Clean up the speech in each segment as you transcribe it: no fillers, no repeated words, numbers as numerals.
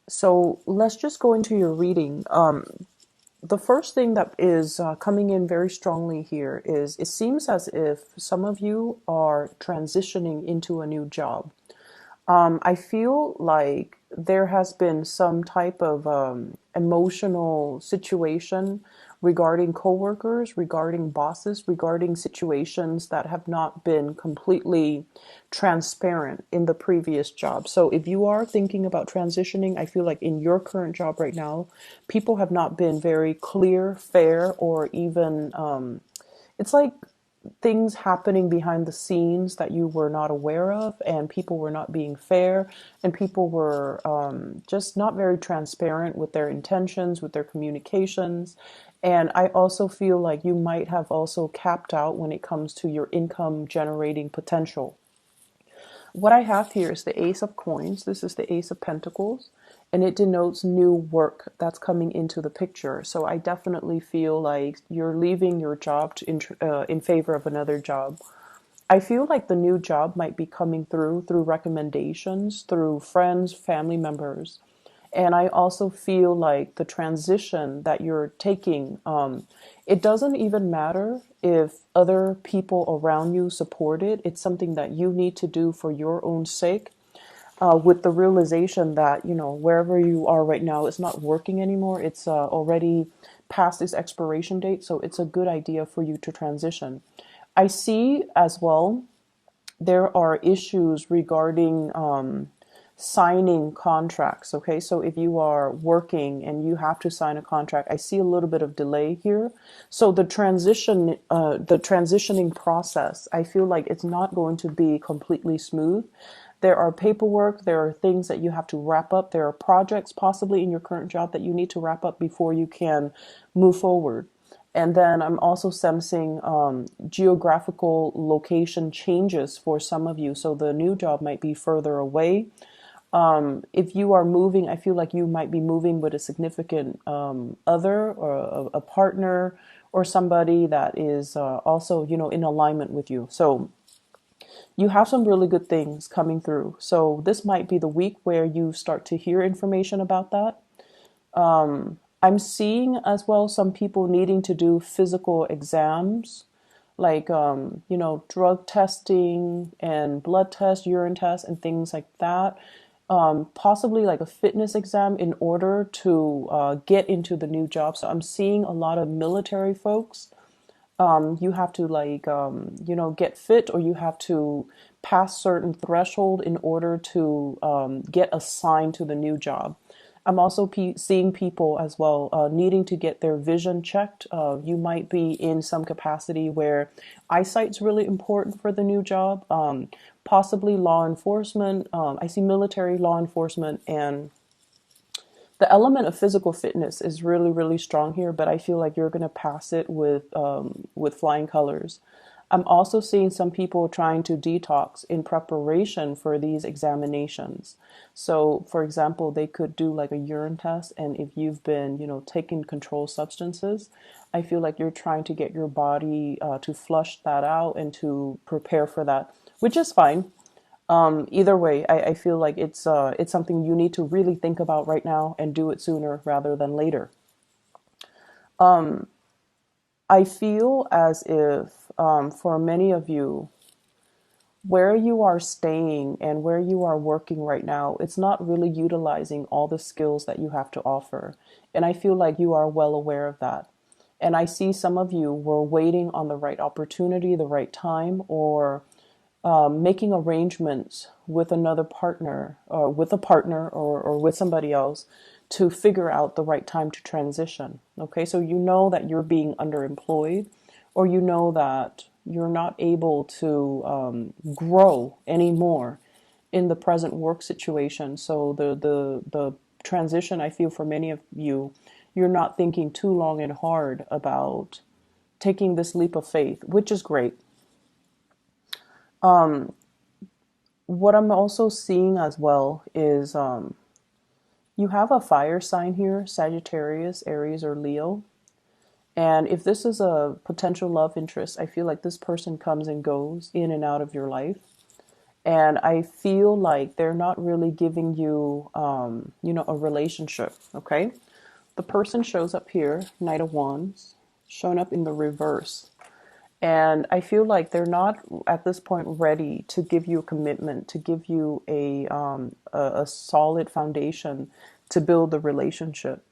So let's just go into your reading. The first thing that is coming in very strongly here is it seems as if some of you are transitioning into a new job. I feel like there has been some type of emotional situation regarding coworkers, regarding bosses, regarding situations that have not been completely transparent in the previous job. So if you are thinking about transitioning, I feel like in your current job right now, people have not been very clear, fair, or even it's like things happening behind the scenes that you were not aware of, and people were not being fair, and people were just not very transparent with their intentions, with their communications. And I also feel like you might have also capped out when it comes to your income generating potential. What I have here is the Ace of Coins. This is the Ace of Pentacles, and it denotes new work that's coming into the picture. So I definitely feel like you're leaving your job in favor of another job. I feel like the new job might be coming through recommendations, through friends, family members. And I also feel like the transition that you're taking, it doesn't even matter if other people around you support it. It's something that you need to do for your own sake, with the realization that, wherever you are right now, it's not working anymore. It's already past its expiration date. So it's a good idea for you to transition. I see as well, there are issues regarding signing contracts. Okay, so if you are working and you have to sign a contract, I see a little bit of delay here. So the transitioning process, I feel like it's not going to be completely smooth. There are paperwork, there are things that you have to wrap up, there are projects possibly in your current job that you need to wrap up before you can move forward. And then I'm also sensing geographical location changes for some of you. So the new job might be further away. If you are moving, I feel like you might be moving with a significant other, or a partner, or somebody that is also, in alignment with you. So you have some really good things coming through. So this might be the week where you start to hear information about that. I'm seeing as well some people needing to do physical exams, like drug testing and blood tests, urine tests, and things like that. Possibly like a fitness exam in order to get into the new job. So I'm seeing a lot of military folks. You have to get fit, or you have to pass certain threshold in order to get assigned to the new job. I'm also seeing people as well needing to get their vision checked. You might be in some capacity where eyesight's really important for the new job. Possibly law enforcement. I see military, law enforcement, and the element of physical fitness is really, really strong here. But I feel like you're going to pass it with flying colors. I'm also seeing some people trying to detox in preparation for these examinations. So, for example, they could do like a urine test, and if you've been, taking controlled substances, I feel like you're trying to get your body to flush that out and to prepare for that, which is fine. Either way, I feel like it's something you need to really think about right now and do it sooner rather than later. I feel as if for many of you, where you are staying and where you are working right now, it's not really utilizing all the skills that you have to offer. And I feel like you are well aware of that. And I see some of you were waiting on the right opportunity, the right time, or making arrangements with another partner, or with a partner, or with somebody else to figure out the right time to transition. Okay, so you know that you're being underemployed, or you know that you're not able to grow anymore in the present work situation. So the transition, I feel for many of you, you're not thinking too long and hard about taking this leap of faith, which is great. What I'm also seeing as well is you have a fire sign here, Sagittarius, Aries, or Leo. And if this is a potential love interest, I feel like this person comes and goes in and out of your life. And I feel like they're not really giving you, a relationship. Okay. The person shows up here, Knight of Wands, showing up in the reverse. And I feel like they're not at this point ready to give you a commitment, to give you a solid foundation to build the relationship.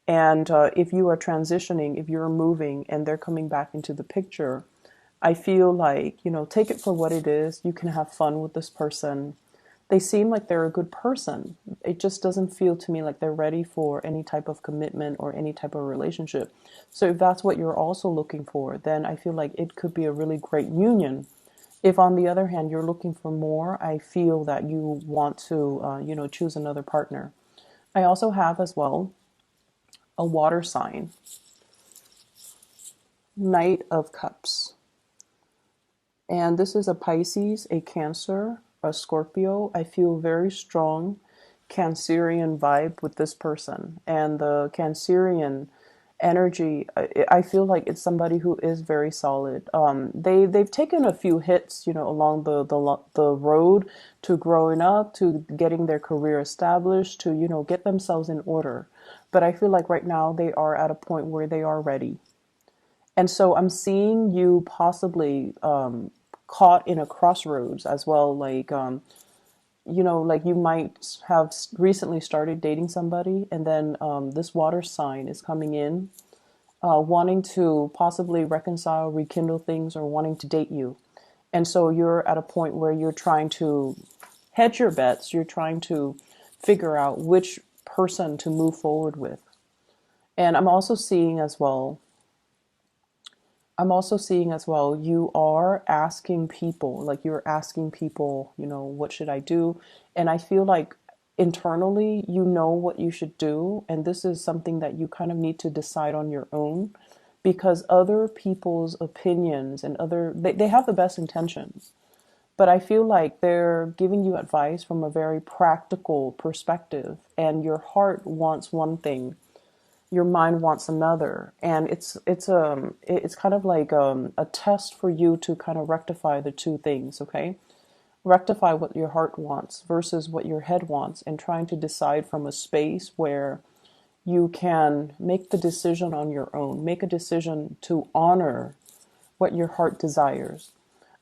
And if you are transitioning, if you're moving and they're coming back into the picture, I feel like, take it for what it is. You can have fun with this person. They seem like they're a good person. It just doesn't feel to me like they're ready for any type of commitment or any type of relationship. So if that's what you're also looking for, then I feel like it could be a really great union. If on the other hand, you're looking for more, I feel that you want to, choose another partner. I also have as well a water sign, Knight of Cups. And this is a Pisces, a Cancer, a Scorpio. I feel very strong Cancerian vibe with this person. And the Cancerian energy, I feel like it's somebody who is very solid. They've taken a few hits, along the road to growing up, to getting their career established, to get themselves in order. But I feel like right now they are at a point where they are ready. And so I'm seeing you possibly caught in a crossroads as well. Like, like you might have recently started dating somebody, and then this water sign is coming in, wanting to possibly reconcile, rekindle things, or wanting to date you. And so you're at a point where you're trying to hedge your bets. You're trying to figure out which person to move forward with. And I'm also seeing as well, you are asking people, like you're asking people, what should I do? And I feel like internally, you know what you should do. And this is something that you kind of need to decide on your own, because other people's opinions and they have the best intentions. But I feel like they're giving you advice from a very practical perspective, and your heart wants one thing, your mind wants another, and it's kind of like a test for you to kind of rectify the two things. Okay, rectify what your heart wants versus what your head wants, and trying to decide from a space where you can make the decision on your own, make a decision to honor what your heart desires.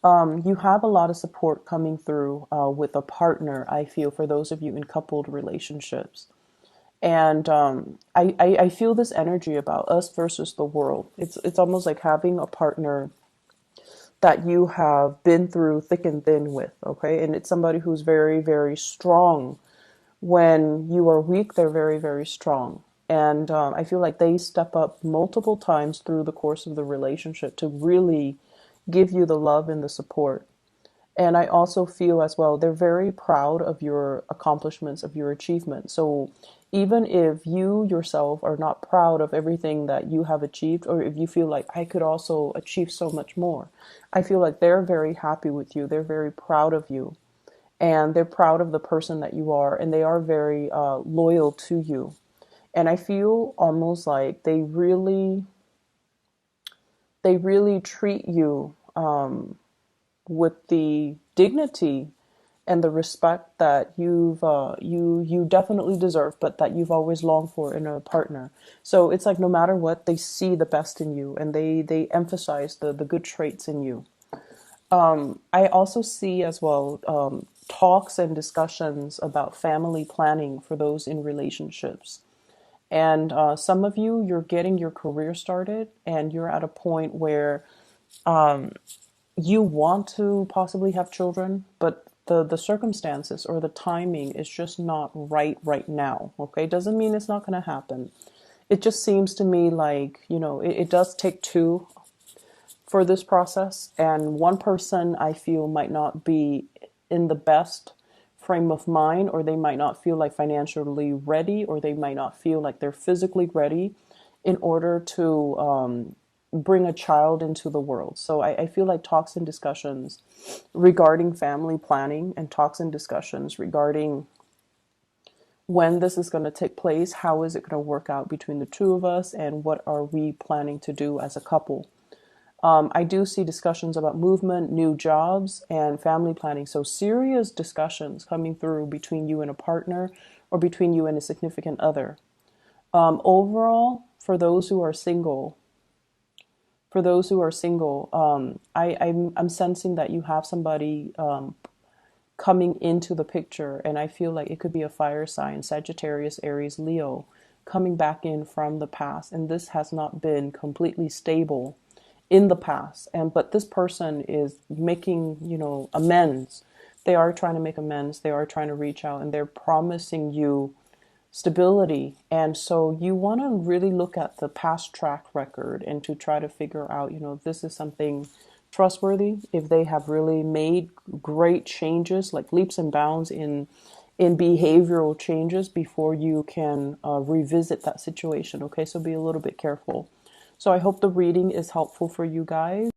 You have a lot of support coming through with a partner, I feel, for those of you in coupled relationships. And I feel this energy about us versus the world. It's almost like having a partner that you have been through thick and thin with, okay? And it's somebody who's very, very strong. When you are weak, they're very, very strong. And I feel like they step up multiple times through the course of the relationship to really give you the love and the support. And I also feel as well, they're very proud of your accomplishments, of your achievements. So even if you yourself are not proud of everything that you have achieved, or if you feel like I could also achieve so much more, I feel like they're very happy with you. They're very proud of you, and they're proud of the person that you are, and they are very loyal to you. And I feel almost like they really treat you with the dignity and the respect that you definitely deserve, but that you've always longed for in a partner. So it's like no matter what, they see the best in you, and they emphasize the good traits in you. I also see as well talks and discussions about family planning for those in relationships. And some of you, you're getting your career started, and you're at a point where you want to possibly have children, but the circumstances or the timing is just not right now. Okay, doesn't mean it's not going to happen. It just seems to me like, it does take two for this process, and one person I feel might not be in the best frame of mind, or they might not feel like financially ready, or they might not feel like they're physically ready in order to bring a child into the world. So I feel like talks and discussions regarding family planning, and talks and discussions regarding when this is going to take place, how is it going to work out between the two of us, and what are we planning to do as a couple. I do see discussions about movement, new jobs, and family planning. So serious discussions coming through between you and a partner or between you and a significant other. Overall, for those who are single, I'm sensing that you have somebody coming into the picture, and I feel like it could be a fire sign, Sagittarius, Aries, Leo, coming back in from the past, and this has not been completely stable in the past, and but this person is making, amends. They are trying to make amends, they are trying to reach out, and they're promising you stability. And so you want to really look at the past track record and to try to figure out, if this is something trustworthy, if they have really made great changes, like leaps and bounds in behavioral changes before you can revisit that situation. Okay, so be a little bit careful. So I hope the reading is helpful for you guys.